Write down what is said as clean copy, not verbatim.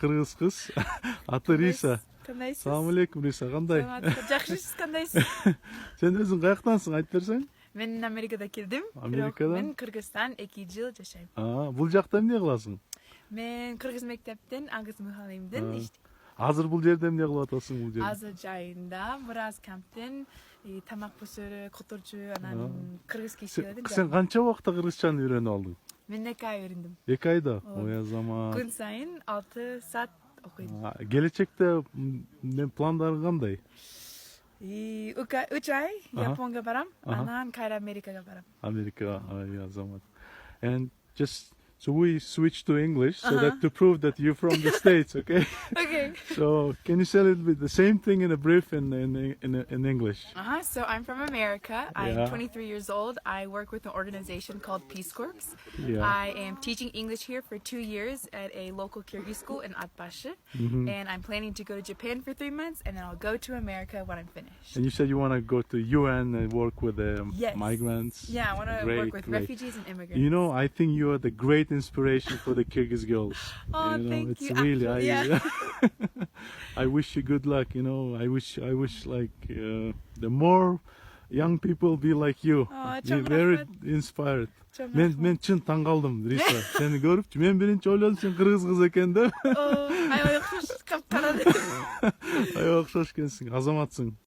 кыргыз кыз. Аты Риса. Кандайсыз? Салам алейкум Риса, кандай? Жакшысыз, кандайсыз? Сен өзүң каяктансың, айтып берсең? Мен Америкада келдим. Америкадан? Мен Кыргызстан 2 жыл жашайм. Бул жакта эмне кыласың? Мен Кыргыз мектептен Агыз Мухалимдин иштейм. Азыр бул жерде эмне кылып атасың бул жерде? Азыр жайында Мураз камптын тамак пөсөрү, которчу, анан кыргыз кишилердин. Сен канча убакта кыргызчаны үйрөнүп алдың? Мен 2 ай öğrendim. 2 айда? Ой азамат. Күн сайын 6 saat окуйм. Келечекте пландарың кандай? 3 ай Японга барам, анан кайра Америкага барам. America, Azamat. And just so we switch to English so that to prove that you're from the States, okay? Okay. So can you say a little bit the same thing in a brief in English? So I'm from America. I'm Yeah. 23 years old. I work with an organization called Peace Corps. Yeah. I am teaching English here for 2 years at a local Kyrgyz school in Atbaşı. And I'm planning to go to Japan for 3 months, and then I'll go to America when I'm finished. And you said you want to go to UN and work with the Yes. migrants. Yeah, I want to Great, work with great. refugees and immigrants. You know, I think you are the great inspiration for the Kyrgyz girls. Oh, you know, thank it's you. really, Actually, yeah. I wish you good luck. You know, I wish like the more young people be like you. Oh, Be çok very rahmet. inspired. Çok Men rahmet. çın taң kaldım Риса. Seni görüp men birinci ойлодum sen kırgız kız eken de. Ay, okşoş, kapkara. Ay okşoş ekенсиң, азаматсың.